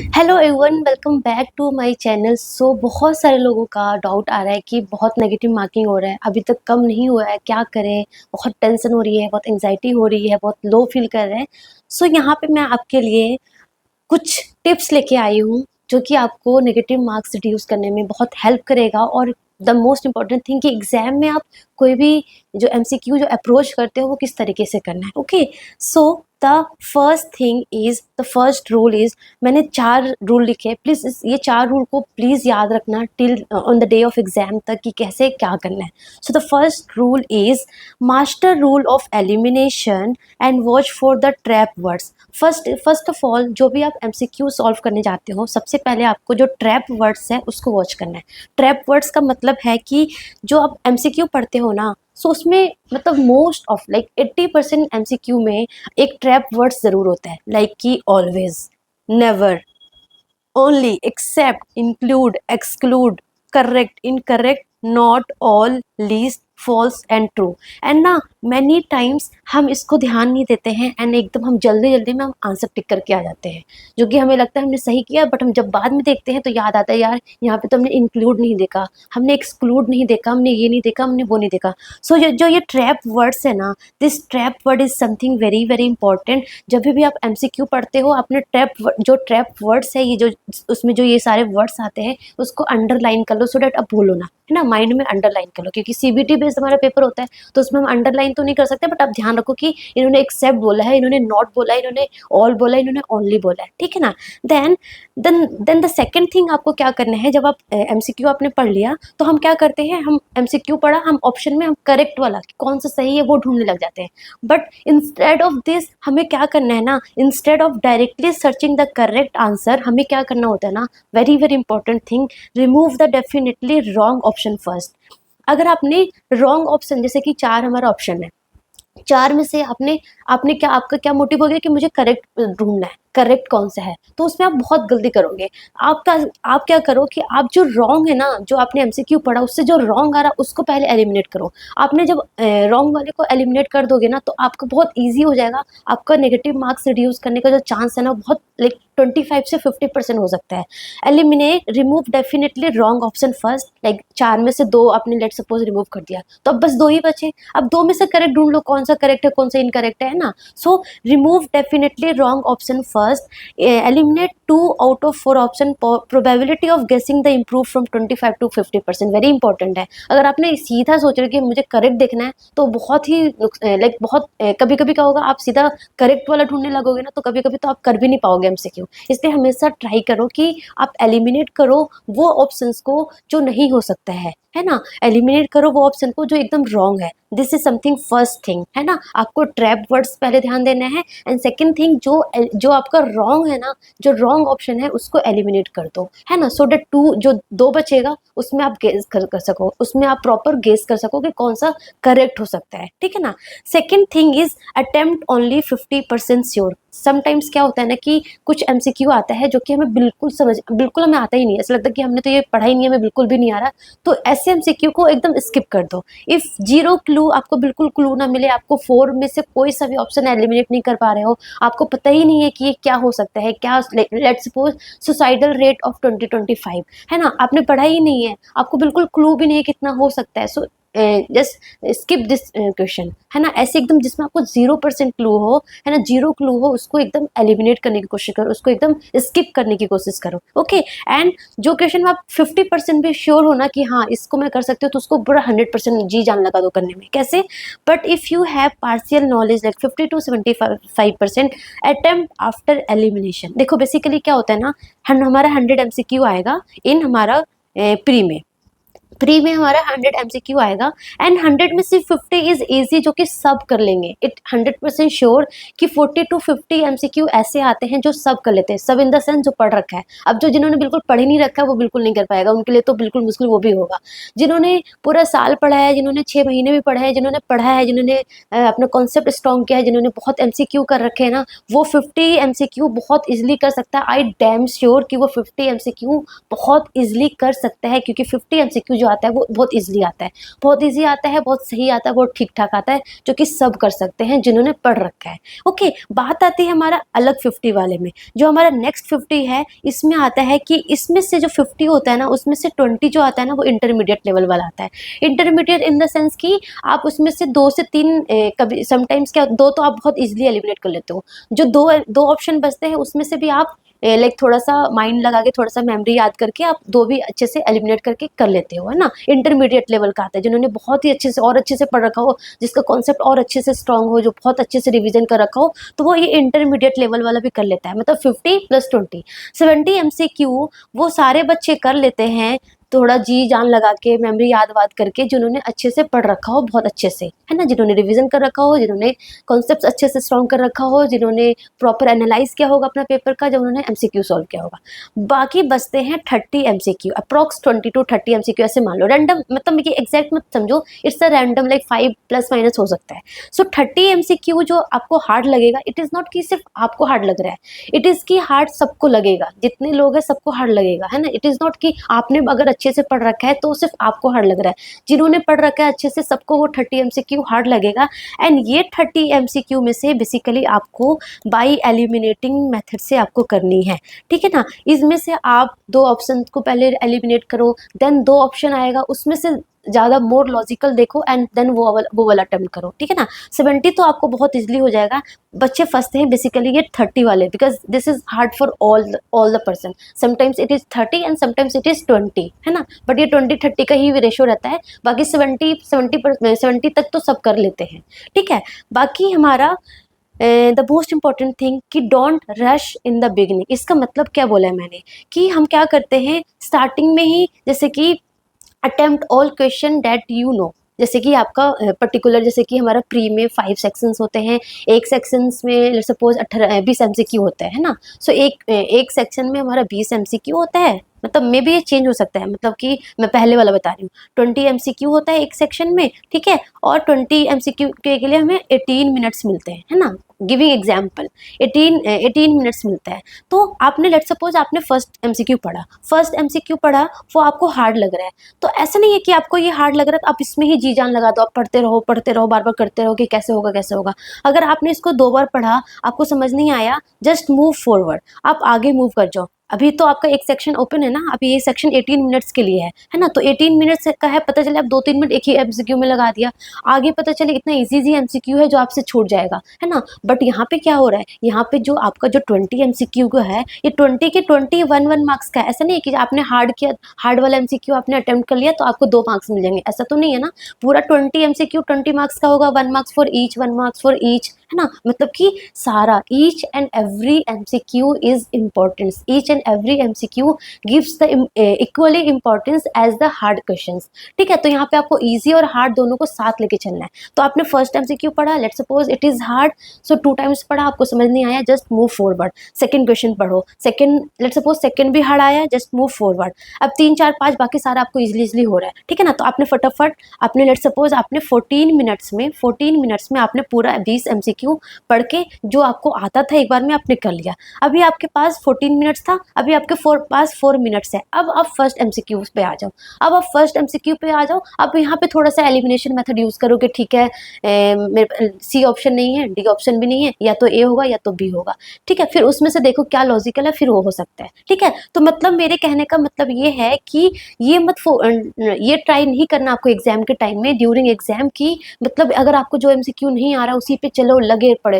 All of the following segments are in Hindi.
Hello everyone, welcome back to my channel. बहुत सारे लोगों का डाउट आ रहा है कि बहुत नेगेटिव मार्किंग हो रहा है, अभी तक कम नहीं हुआ है, क्या करें। बहुत टेंशन हो रही है, बहुत एंजाइटी हो रही है, बहुत लो फील कर रहे हैं। यहाँ पे मैं आपके लिए कुछ टिप्स लेके आई हूँ जो कि आपको नेगेटिव मार्क्स रिड्यूस करने में बहुत हेल्प करेगा। और द मोस्ट इम्पॉर्टेंट थिंग कि एग्जाम में आप कोई भी जो एमसीक्यू जो अप्रोच करते हो वो किस तरीके से करना है। Okay, so the first rule is, मैंने 4 रूल लिखे। प्लीज ये 4 रूल को प्लीज याद रखना till on the day of exam तक कि कैसे क्या करना है। So the first rule is master rule of elimination and watch for the trap words. First of all, जो भी आप एमसीक्यू सॉल्व करने जाते हो, सबसे पहले आपको जो ट्रैप वर्ड्स है उसको वॉच करना है। ट्रैप वर्ड्स का मतलब है कि जो आप एमसीक्यू पढ़ते हो ना, उसमें मतलब मोस्ट ऑफ लाइक 80% एमसीक्यू में एक ट्रैप वर्ड्स जरूर होता है, लाइक कि always, never, only, except, include, exclude, correct, incorrect, not, all, least, false and true. And ना मैनी टाइम्स हम इसको ध्यान नहीं देते हैं एंड एकदम हम जल्दी जल्दी में हम आंसर टिक करके आ जाते हैं, जो कि हमें लगता है हमने सही किया, बट हम जब बाद में देखते हैं तो याद आता है यार यहाँ पे तो हमने इंक्लूड नहीं देखा, हमने एक्सक्लूड नहीं देखा, हमने ये नहीं देखा, हमने वो नहीं देखा। जो ये ट्रैप वर्ड्स है ना, this trap word is something very very important. जब भी आप एमसीक्यू पढ़ते हो, अपने जो ट्रैप वर्ड्स है, ये जो उसमें जो ये सारे वर्ड्स आते हैं उसको अंडरलाइन कर लो, सो डैट अब भूलो ना, है ना, माइंड में अंडरलाइन कर लो। क्योंकि सीबीटी बेस्ड हमारा पेपर होता है तो उसमें हम अंडरलाइन तो नहीं कर सकते, बट आप ध्यान रखो कि इन्होंने एक्सेप्ट बोला है, इन्होंने नॉट बोला है, इन्होंने ऑल बोला है, इन्होंने ओनली बोला है, ठीक है ना। Then then the second thing आपको क्या करना है, जब आप एमसीक्यू आपने पढ़ लिया तो हम क्या करते हैं, हम एमसीक्यू पढ़ा, हम ऑप्शन में हम करेक्ट वाला कौन सा सही है वो ढूंढने लग जाते हैं। बट इंस्टेड ऑफ दिस हमें क्या करना है ना, instead of directly searching the correct answer, हमें क्या करना होता है ना, very very important thing, remove the definitely wrong option first. अगर आपने रॉन्ग ऑप्शन, जैसे कि 4 हमारा ऑप्शन है, 4 में से आपने आपने क्या, आपका क्या मोटिव हो गया कि मुझे करेक्ट ढूंढना है, करेक्ट कौन सा है, तो उसमें आप बहुत गलती करोगे। आप क्या करो कि आप जो रॉन्ग है ना, जो आपने एमसीक्यू पढ़ा उससे जो रॉन्ग आ रहा उसको पहले एलिमिनेट करो। आपने जब रॉन्ग वाले को एलिमिनेट कर दोगे ना तो आपको बहुत ईजी हो जाएगा, आपका नेगेटिव मार्क्स रिड्यूस करने का जो चांस है ना बहुत लाइक 25 से 50% हो सकता है। Eliminate, remove definitely wrong option first, like 4 में से 2 आपने लेट सपोज रिमूव कर दिया, तो अब बस 2 ही बचे। अब 2 में से करेक्ट ढूंढ लो, कौन सा करेक्ट है कौन सा इनकरेक्ट है ना। So remove definitely wrong option first, eliminate 2 out of 4 option, probability of guessing the improve from 25 to 50%, very important है। अगर आपने सीधा सोच रहे हो कि मुझे करेक्ट देखना है तो बहुत ही लाइक बहुत कभी कभी क्या होगा, आप सीधा करेक्ट वाला ढूंढने लगोगे ना तो कभी कभी तो आप कर भी नहीं पाओगे एमसीक्यू। इसलिए हमेशा ट्राई करो कि आप एलिमिनेट करो वो ऑप्शंस को जो नहीं हो सकता है ना, एलिमिनेट करो वो ऑप्शन को जो एकदम रॉन्ग है। This is something first thing, है ना। आपको ट्रैप वर्ड्स पहले ध्यान देना है, एंड सेकंड थिंग जो आपका रॉन्ग है ना, जो रॉन्ग ऑप्शन है उसको एलिमिनेट कर दो, है ना, सो दैट जो 2 बचेगा उसमें आप गेस कर सको, उसमें आप प्रॉपर गेस कर सको कि कौन सा करेक्ट हो सकता है, ठीक है ना। Second thing is attempt only 50% sure. Sometimes क्या होता है ना कि कुछ एमसीक्यू आता है जो कि हमें बिल्कुल हमें आता ही नहीं है, ऐसा लगता है कि हमने तो ये पढ़ा ही नहीं है, हमें बिल्कुल भी नहीं आ रहा। तो ऐसे एमसीक्यू को एकदम स्किप कर दो। इफ 0 क्लू, आपको बिल्कुल क्लू ना मिले, आपको 4 में से कोई सा भी ऑप्शन एलिमिनेट नहीं कर पा रहे हो, आपको पता ही नहीं है कि ये क्या हो सकता है, क्या let's suppose suicidal rate of 2025, है ना, आपने पढ़ा ही नहीं है, आपको बिल्कुल क्लू भी नहीं है कितना हो सकता है, so just skip this question, है ना। ऐसे एकदम जिसमें आपको 0% क्लू हो, है ना, 0 क्लू हो, उसको एकदम एलिमिनेट करने की कोशिश करो, उसको एकदम स्किप करने की कोशिश करो, ओके। एंड जो क्वेश्चन में आप 50% भी श्योर हो ना कि हाँ इसको मैं कर सकती हूँ, तो उसको पूरा 100% जी जान लगा दो करने में। कैसे? But if you have partial knowledge like 50 to 75% attempt after elimination. देखो बेसिकली क्या होता है ना, हमारा 100 एमसीक्यू आएगा इन हमारा प्री में हमारा 100 एमसीक्यू आएगा, एंड 100 में से 50 इज इजी, जो कि सब कर लेंगे। इट 100% श्योर कि 40 to 50 एमसीक्यू ऐसे आते हैं जो सब कर लेते हैं, सब इन द सेंस जो पढ़ रखा है। अब जो जिन्होंने बिल्कुल पढ़ ही नहीं रखा है वो बिल्कुल नहीं कर पाएगा, उनके लिए तो बिल्कुल मुश्किल वो भी होगा। जिन्होंने पूरा साल पढ़ा है, जिन्होंने 6 महीने भी पढ़ा है, जिन्होंने पढ़ा है, जिन्होंने अपना कॉन्सेप्ट स्ट्रॉन्ग किया है, जिन्होंने बहुत एमसीक्यू कर रखे हैं ना, वो 50 एमसीक्यू बहुत इजिली कर सकता है। आई डैम श्योर कि वो 50 एमसीक्यू बहुत इजिली कर सकता है, क्योंकि 50 एमसीक्यू जो आता है वो बहुत ईजिली आता है, बहुत ईजी आता है, बहुत सही आता है, बहुत ठीक ठाक आता है, जो कि सब कर सकते हैं जिन्होंने पढ़ रखा है। ओके, बात आती है हमारा अलग 50 वाले में। जो हमारा नेक्स्ट 50 है, इसमें आता है कि इसमें से जो 50 होता है ना, उसमें से 20 जो आता है ना वो इंटरमीडिएट लेवल वाला आता है। इंटरमीडिएट इन द सेंस कि आप उसमें से 2 से 3 कभी समटाइम्स क्या 2 तो आप बहुत ईजिली एलिमिनेट कर लेते हो। जो 2 ऑप्शन बचते हैं उसमें से भी आप लाइक थोड़ा सा माइंड लगा के, थोड़ा सा मेमोरी याद करके आप 2 भी अच्छे से एलिमिनेट करके कर लेते हो, है ना। इंटरमीडिएट लेवल का आता है, जिन्होंने बहुत ही अच्छे से और अच्छे से पढ़ रखा हो, जिसका कॉन्सेप्ट और अच्छे से स्ट्रांग हो, जो बहुत अच्छे से रिवीजन कर रखा हो, तो वो ये इंटरमीडिएट लेवल वाला भी कर लेता है। मतलब 50 + 20 70 MCQ वो सारे बच्चे कर लेते हैं, थोड़ा जी जान लगा के, मेमोरी याद वाद करके, जिन्होंने अच्छे से पढ़ रखा हो, बहुत अच्छे से, है ना, जिन्होंने रिवीजन कर रखा हो, जिन्होंने कॉन्सेप्ट्स अच्छे से स्ट्रॉन्ग कर रखा हो, जिन्होंने प्रॉपर एनालाइज किया होगा अपना पेपर का, जब उन्होंने MCQ सॉल्व किया होगा। बाकी बचते हैं 30 MCQ, अप्रॉक्स 20 to 30 MCQ ऐसे मान लो। रैंडम मतलब ये एग्जैक्ट मत समझो, इट्स अ रैंडम, लाइक 5 ± हो सकता है। सो 30 MCQ जो आपको हार्ड लगेगा, इट इज़ नॉट कि सिर्फ आपको हार्ड लग रहा है, इट इज़ कि हार्ड सबको लगेगा, जितने लोग हैं सबको हार्ड लगेगा, है ना। इट इज़ नॉट कि आपने अगर अच्छे से पढ़ रखा है तो सिर्फ आपको हार्ड लग रहा है, जिन्होंने पढ़ रखा है अच्छे से सबको वो 30 MCQ हार्ड लगेगा। एंड ये 30 MCQ में से बेसिकली आपको बाई एलिमिनेटिंग मेथड से आपको करनी है, ठीक है ना। इसमें से आप 2 ऑप्शन को पहले एलिमिनेट करो, देन 2 ऑप्शन आएगा, उसमें से ज़्यादा मोर लॉजिकल देखो एंड देन वो वाला अटेम्प्ट करो, ठीक है ना। 70 तो आपको बहुत इजीली हो जाएगा। बच्चे फंसते हैं बेसिकली ये 30 वाले, because this is hard for all the person. Sometimes it is 30 and sometimes it is 20, है ना। बट ये 20-30 का ही रेशो रहता है, बाकी 70 तक तो सब कर लेते हैं, ठीक है। बाकी हमारा द मोस्ट इंपॉर्टेंट थिंग कि don't rush in the beginning. इसका मतलब क्या बोला है मैंने, कि हम क्या करते हैं स्टार्टिंग में ही, जैसे कि attempt all question that you know, जैसे कि आपका पर्टिकुलर, जैसे कि हमारा प्री में 5 सेक्शंस होते हैं, एक सेक्शंस में सपोज 20 MCQ होता है ना। सो एक सेक्शन में हमारा 20 MCQ होता है, मतलब मे भी ये चेंज हो सकता है, मतलब कि मैं पहले वाला बता रही हूँ, 20 MCQ होता है एक सेक्शन में, ठीक है। और 20 MCQ के लिए हमें 18 मिनट्स मिलते हैं, है ना। गिविंग एग्जाम्पल 18 मिनट्स मिलता है। तो आपने लेट सपोज आपने फर्स्ट MCQ पढ़ा, वो आपको हार्ड लग रहा है, तो ऐसा नहीं है कि आपको ये हार्ड लग रहा है तो आप इसमें ही जी जान लगा दो, आप पढ़ते रहो, बार बार करते रहो कि कैसे होगा। अगर आपने इसको 2 बार पढ़ा, आपको समझ नहीं आया, जस्ट मूव फॉरवर्ड, आप आगे मूव कर जाओ। अभी तो आपका एक सेक्शन ओपन है ना, अभी ये सेक्शन 18 मिनट्स के लिए है ना। तो 18 मिनट्स का है, पता चले आप 2-3 मिनट एक ही MCQ में लगा दिया, आगे पता चले इतना इजी MCQ है जो आपसे छूट जाएगा, है ना। बट यहाँ पे क्या हो रहा है, यहाँ पे जो आपका जो 20 MCQ का है, ये 20 के 20 1 मार्क्स का है। ऐसा नहीं है कि आपने हार्ड किया, हार्ड वाला MCQ आपने अटेम्प्ट कर लिया तो आपको 2 मार्क्स मिल जाएंगे, ऐसा तो नहीं है ना। पूरा 20 MCQ 20 मार्क्स का होगा, 1 marks for each, 1 marks for each, है ना। मतलब कि सारा each and every MCQ is importance, each and every MCQ gives the equally importance as the hard questions, ठीक है। तो यहाँ पे आपको इजी और हार्ड दोनों को साथ लेके चलना है। तो आपने फर्स्ट MCQ पढ़ा, let suppose it is hard, so 2 times पढ़ा, आपको समझ नहीं आया, just move forward. Second question पढ़ो, सेकंड लेट सपोज सेकंड भी हार्ड आया, जस्ट मूव फॉरवर्ड। अब 3 4 5 बाकी सारा आपको इजीली हो रहा है, ठीक है ना। तो आपने फटाफट, आपने लेट सपोज आपने 14 मिनट्स में आपने पूरा 20 MCQ पढ़ के जो आपको आता था एक बार में आपने कर लिया। अभी आपके पास 14 मिनट्स था, अभी आपके पास 4 मिनट्स है। अब आप फर्स्ट MCQ पे आ जाओ, अब यहाँ पे थोड़ा सा एलिमिनेशन मेथड यूज करो कि ठीक है, C ऑप्शन नहीं है, D ऑप्शन भी नहीं है, या तो A होगा या तो B होगा, ठीक है। फिर उसमें से देखो क्या लॉजिकल है, फिर वो हो सकता है, ठीक है। तो मतलब मेरे कहने का मतलब ये है कि ये ट्राई नहीं करना आपको एग्जाम के टाइम में, ड्यूरिंग एग्जाम की, मतलब अगर आपको जो MCQ नहीं आ रहा उसी पे चलो, लगे पड़े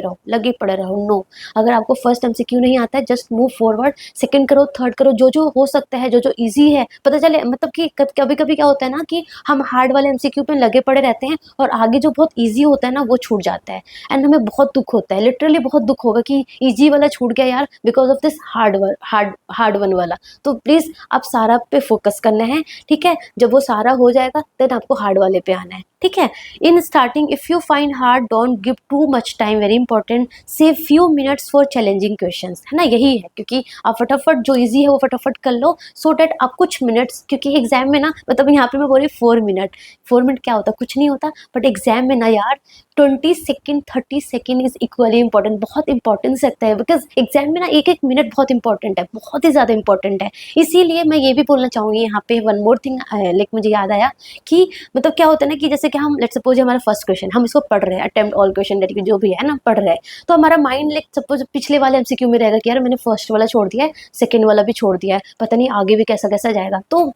रहो। नो, अगर आपको फर्स्ट MCQ नहीं आता है, जस्ट मूव फॉरवर्ड, सेकंड करो, थर्ड करो, जो हो सकता है, जो इजी है, पता चले। मतलब कि कभी कभी क्या होता है ना कि हम हार्ड वाले MCQ पे लगे पड़े रहते हैं और आगे जो बहुत इजी होता है ना वो छूट जाता है, एंड हमें बहुत दुख होता है, लिटरली बहुत दुख होगा कि इजी वाला छूट गया यार, because of this hard one वाला। तो प्लीज आप सारा पे फोकस करना है, ठीक है। जब वो सारा हो जाएगा देन आपको हार्ड वाले पे आना है, ठीक है। In starting if you find hard, don't give too much time very important, save few minutes for challenging questions, है ना, यही है, क्योंकि आप फटाफट जो इजी है वो फटाफट कर लो, सो डैट आप कुछ मिनट्स, क्योंकि एग्जाम में ना, मतलब यहाँ पे मैं बोल रही 4 मिनट, 4 मिनट क्या होता है, कुछ नहीं होता, बट एग्जाम में ना यार 20 second 30 second is equally important, बहुत इंपॉर्टेंस रखता है, बिकॉज एग्जाम में ना एक एक मिनट बहुत इंपॉर्टेंट है, बहुत ही ज़्यादा इंपॉर्टेंट है। इसीलिए मैं ये भी बोलना चाहूँगी यहाँ पे, वन मोर थिंग लाइक मुझे याद आया कि मतलब क्या होता है ना कि जैसे कि हम लेट्स सपोज हमारा फर्स्ट क्वेश्चन हम इसको पढ़ रहे हैं, अटेम्प्ट ऑल क्वेश्चन दैट जो भी है ना पढ़ रहे हैं, तो हमारा माइंड लाइक सपोज पिछले वाले एमसीक्यू में रहेगा कि यार मैंने फर्स्ट वाला छोड़ दिया है, सेकेंड वाला भी छोड़ दिया है, पता नहीं आगे भी कैसा कैसा जाएगा। तो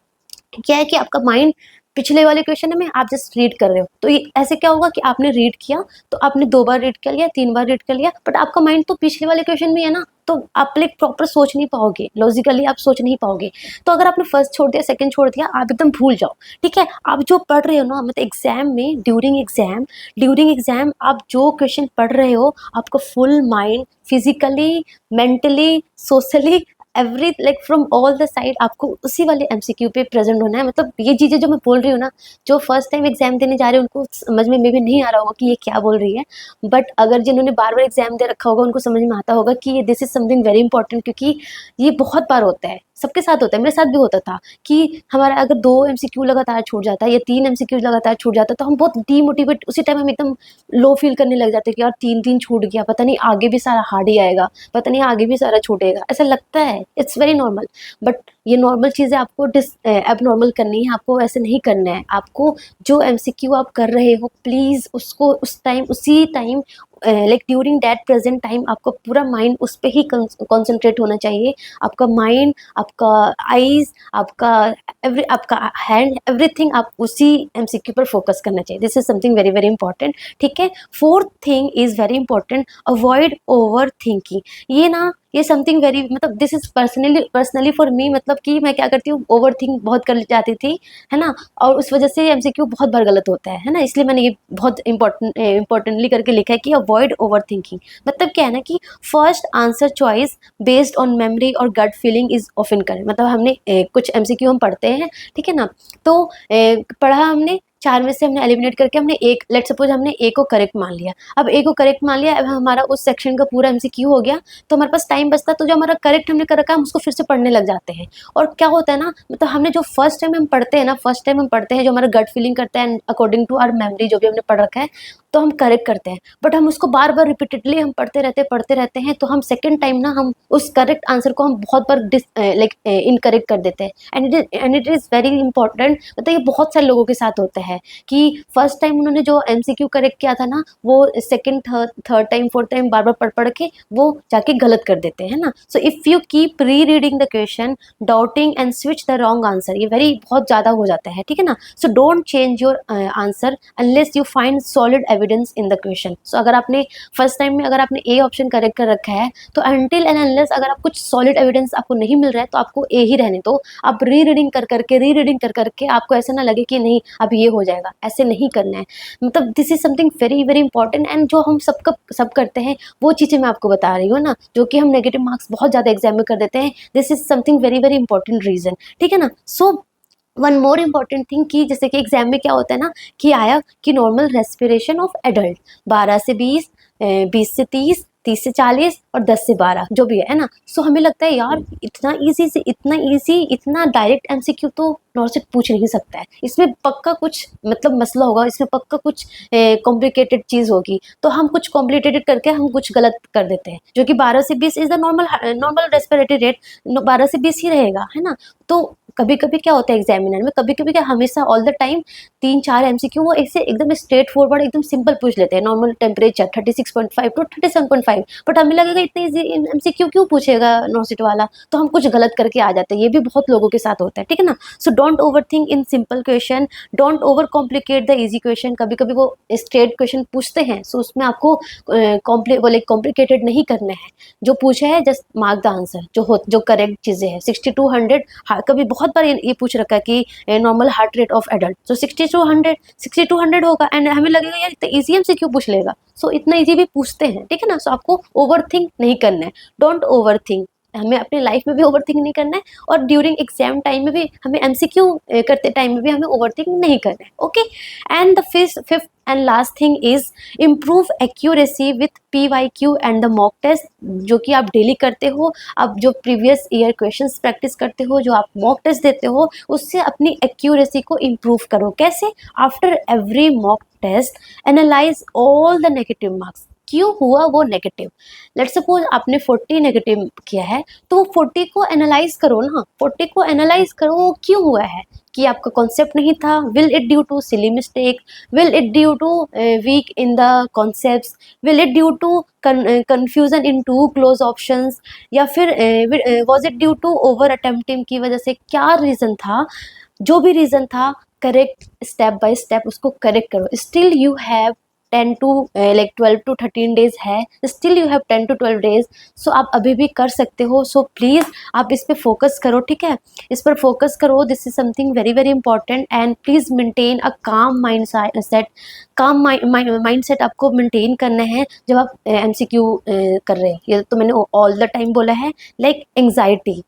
क्या है कि आपका माइंड पिछले वाले क्वेश्चन में आप जस्ट रीड कर रहे हो, तो ये ऐसे क्या होगा कि आपने रीड किया, तो आपने 2 बार रीड कर लिया, 3 बार रीड कर लिया, बट आपका माइंड तो पिछले वाले क्वेश्चन में है ना, तो आप लाइक प्रॉपर सोच नहीं पाओगे, लॉजिकली आप सोच नहीं पाओगे। तो अगर आपने फर्स्ट छोड़ दिया, सेकंड छोड़ दिया, आप एकदम भूल जाओ, ठीक है। आप जो पढ़ रहे हो ना, मतलब एग्जाम में ड्यूरिंग एग्जाम आप जो क्वेश्चन पढ़ रहे हो, आपका full mind physically, mentally, socially, every like from all the side आपको उसी वाले एमसीक्यू पे प्रेजेंट होना है। मतलब ये चीज़ें जो मैं बोल रही हूँ ना, जो फर्स्ट टाइम एग्जाम देने जा रहे हैं उनको समझ में भी नहीं आ रहा होगा कि ये क्या बोल रही है, बट अगर जिन्होंने बार बार एग्जाम दे रखा होगा उनको समझ में आता होगा कि ये this is something very important, क्योंकि ये बहुत बार होता है, सबके साथ होता है, मेरे साथ भी होता था कि हमारा अगर 2 एमसीक्यू लगातार छूट जाता है या 3 एमसीक्यू लगातार छूट जाता है, तो हम बहुत डीमोटिवेट, उसी टाइम हम एकदम लो फील करने लग जाते हैं कि यार 3 3 छूट गया, पता नहीं आगे भी सारा हार्ड ही आएगा, पता नहीं आगे भी सारा छूटेगा, ऐसा लगता है। इट्स वेरी नॉर्मल, बट ये नॉर्मल चीज़ें आपको अब नॉर्मल करनी है, आपको ऐसे नहीं करना है। आपको जो एमसीक्यू आप कर रहे हो प्लीज़ उसको उस टाइम, उसी time like during that present time आपका पूरा माइंड उस पर ही कॉन्सेंट्रेट होना चाहिए। आपका माइंड, आपका आईज, आपका हैंड, एवरीथिंग आप उसी एमसीक्यू पर फोकस करना चाहिए। This is something very very important, ठीक है। Fourth thing is very important, avoid over thinking. ये समथिंग वेरी, मतलब this is personally for me, मतलब कि मैं क्या करती हूँ, ओवर थिंक बहुत कर जाती थी, है ना, और उस वजह से एमसीक्यू बहुत बार गलत होता है ना, इसलिए मैंने ये बहुत इंपॉर्टेंटली करके लिखा है कि अवॉइड ओवर थिंकिंग। मतलब क्या है ना कि first answer choice based on memory और gut feeling is often correct. मतलब हमने कुछ एमसीक्यू हम पढ़ते हैं, ठीक है ना, तो पढ़ा हमने 4 में से हमने एलिमिनेट करके हमने एक, लेट सपोज हमने ए को करेक्ट मान लिया, अब ए को करेक्ट मान लिया, अब हमारा उस सेक्शन का पूरा एमसीक्यू हो गया, तो हमारे पास टाइम बचता, तो जो हमारा करेक्ट हमने कर रखा है हम उसको फिर से पढ़ने लग जाते हैं। और क्या होता है ना, मतलब हमने जो फर्स्ट टाइम हम पढ़ते हैं जो हमारा गट फीलिंग करता है अकॉर्डिंग टू आवर मेमोरी, जो भी हमने पढ़ रखा है, तो हम करेक्ट करते हैं, बट हम उसको बार बार रिपीटेडली हम पढ़ते रहते हैं, तो हम सेकेंड टाइम ना हम उस करेक्ट आंसर को हम बहुत बार लाइक इनकरेक्ट कर देते हैं। And it is very important, मतलब ये बहुत सारे लोगों के साथ होता है कि फर्स्ट टाइम उन्होंने जो एमसीक्यू करेक्ट किया था ना, वो second third time fourth time बार बार पढ़ के वो जाके गलत कर देते हैं ना। So if you keep rereading the question, doubting and switch the wrong answer, ये वेरी बहुत ज़्यादा हो जाता है, ठीक है ना। So don't change your answer unless you find solid evidence in the question. So अगर आपने फर्स्ट टाइम में अगर आपने ए ऑप्शन करेक्ट कर रखा है, तो अनटिल एंड अनलेस अगर आप कुछ सॉलिड एविडेंस आपको नहीं मिल रहा है, तो आपको ए ही रहने दो। आप री रीडिंग कर करके आपको ऐसा ना लगे कि नहीं अब ये हो जाएगा, ऐसे नहीं करना है। मतलब this is something very very important, and जो हम सब करते हैं वो चीज़ें मैं आपको बता रही हूँ ना, जो कि हम नेगेटिव मार्क्स बहुत ज़्यादा एग्जाम में कर देते हैं। This is something very very important reason, ठीक है ना। So one more important thing कि जैसे कि एग्जाम में क्या होता है ना कि आया कि नॉर्मल रेस्पिरेशन ऑफ एडल्ट 12 से 20, 20 से 30, 30 से 40 और 10 से 12 जो भी है ना। सो हमें लगता है यार इतना इजी इतना डायरेक्ट एमसीक्यू तो नॉर्सिट पूछ नहीं सकता है, इसमें पक्का कुछ मतलब मसला होगा, इसमें पक्का कुछ कॉम्प्लिकेटेड चीज़ होगी, तो हम कुछ कॉम्प्लिकेटेड करके हम कुछ गलत कर देते हैं, जो कि 12 से 20 is the normal respiratory rate, 12 से 20 ही रहेगा, है ना। तो कभी कभी क्या होता है एग्जामिनर में, कभी कभी क्या हमेशा ऑल द टाइम 3 4 एमसीक्यू वो ऐसे एकदम स्ट्रेट फॉरवर्ड एकदम सिंपल पूछ लेते हैं, नॉर्मल टेम्परेचर 36.5 टू 37.5, बट हमें लगेगा इतने इजी एमसीक्यू क्यों पूछेगा नॉर्सिट वाला, तो हम कुछ गलत करके आ जाते हैं। ये भी बहुत लोगों के साथ होता है, ठीक है ना। So don't over think in simple question, don't over complicate the easy question. कभी कभी वो स्ट्रेट क्वेश्चन पूछते हैं, सो उसमें आपको कॉम्प्लिकेटेड नहीं करना है, जो पूछा है जस्ट मार्क द आंसर, जो करेक्ट चीज़ें हैं। 60 to 100, कभी बहुत बार ये पूछ रखा है कि normal heart rate of adult, तो 60 to 100 होगा, एंड हमें लगेगा यार इतना ईजी हमसे क्यों पूछ लेगा, सो इतना ईजी भी पूछते हैं, ठीक है ना। सो आपको ओवर थिंक नहीं करना है, डोंट ओवर थिंक, हमें अपनी लाइफ में भी ओवरथिंक नहीं करना है और ड्यूरिंग एग्जाम टाइम में भी हमें एमसीक्यू करते टाइम में भी हमें ओवरथिंक नहीं करना है। Okay, and the fifth and last thing is improve accuracy with PYQ and the mock test, जो कि आप डेली करते हो। आप जो प्रीवियस ईयर क्वेश्चंस प्रैक्टिस करते हो, जो आप मॉक टेस्ट देते हो, उससे अपनी एक्यूरेसी को इम्प्रूव करो। कैसे? After every mock test analyse all the negative marks. क्यों हुआ वो नेगेटिव? लेट्स सपोज आपने 40 नेगेटिव किया है, तो 40 को एनालाइज करो ना, 40 को एनालाइज करो वो क्यों हुआ है। कि आपका कॉन्सेप्ट नहीं था, will it due to silly mistake, will it due to weak in the concepts, will it due to confusion in two close options, या फिर was it due to over attempting की वजह से? क्या रीजन था? जो भी रीजन था, करेक्ट, स्टेप बाय स्टेप उसको करेक्ट करो। Still you have 10 to 12 to 13 days है, still you have 10 to 12 days, so आप अभी भी कर सकते हो। सो प्लीज़ आप इस पे फोकस करो, ठीक है, इस पर फोकस करो। This is something very very important, and please maintain a काम माइंड सेट। काम माइंड सेट आपको मेंटेन करना है जब आप MCQ कर रहे हैं। ये तो मैंने ऑल द टाइम बोला है, लाइक एंग्जाइटी,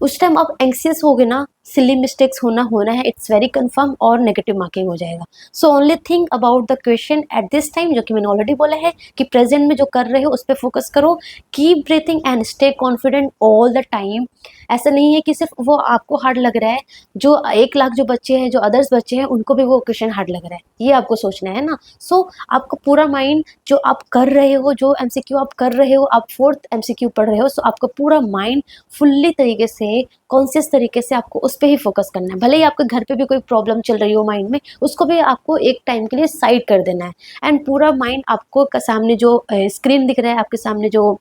उस टाइम आप एंक्सियस हो गए ना, सिली मिस्टेक्स होना है, इट्स वेरी कंफर्म और नेगेटिव मार्किंग हो जाएगा। So only think about the question at this time, जो कि मैंने ऑलरेडी बोला है कि प्रेजेंट में जो कर रहे हो उस पर फोकस करो। Keep breathing and stay confident all the time. ऐसा नहीं है कि सिर्फ वो आपको हार्ड लग रहा है, जो 1 लाख जो बच्चे हैं, जो अदर्स बच्चे हैं, उनको भी वो क्वेश्चन हार्ड लग रहा है, ये आपको सोचना है ना। सो आपका पूरा माइंड जो आप कर रहे हो, जो MCQ आप कर रहे हो, आप 4th MCQ पढ़ रहे हो, सो आपका पूरा माइंड फुल्ली तरीके से, कॉन्शियस तरीके से आपको उस पर ही फोकस करना है। भले ही आपके घर पे भी कोई प्रॉब्लम चल रही हो माइंड में, उसको भी आपको एक टाइम के लिए साइड कर देना है, एंड पूरा माइंड आपको सामने जो स्क्रीन दिख रहा है, आपके सामने जो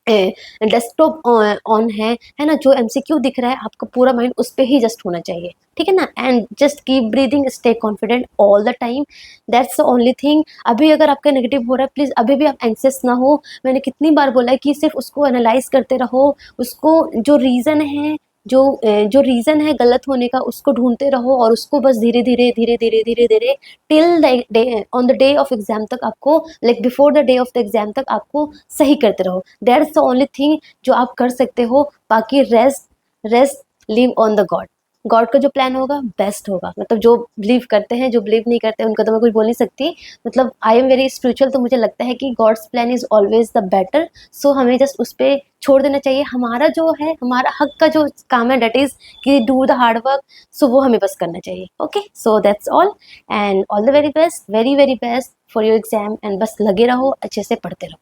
डेस्कटॉप ऑन है ना, जो MCQ दिख रहा है, आपका पूरा माइंड उस पर ही जस्ट होना चाहिए, ठीक है ना। And just keep breathing, stay confident all the time, that's the only thing. अभी अगर आपका नेगेटिव हो रहा है, प्लीज़ अभी भी आप एंक्सियस ना हो। मैंने कितनी बार बोला है कि सिर्फ उसको एनालाइज करते रहो, उसको जो रीज़न है, जो रीज़न है गलत होने का, उसको ढूंढते रहो, और उसको बस धीरे धीरे धीरे धीरे धीरे धीरे till the on the day of exam तक आपको, like before the day of the exam तक आपको सही करते रहो। दैट्स द ओनली थिंग जो आप कर सकते हो। बाकी rest leave on the God. God का जो प्लान होगा बेस्ट होगा। मतलब जो बिलीव करते हैं, जो बिलीव नहीं करते, उनका तो मैं कुछ बोल नहीं सकती। मतलब आई एम वेरी स्पिरिचुअल, तो मुझे लगता है कि God's plan is always the better. So हमें जस्ट उस पर छोड़ देना चाहिए। हमारा जो है, हमारा हक का जो काम है, डेट इज कि डू द हार्ड वर्क। सो वो हमें बस करना चाहिए। Okay, so that's all, and all the very best, very very best for your exam. And बस लगे रहो, अच्छे से पढ़ते रहो।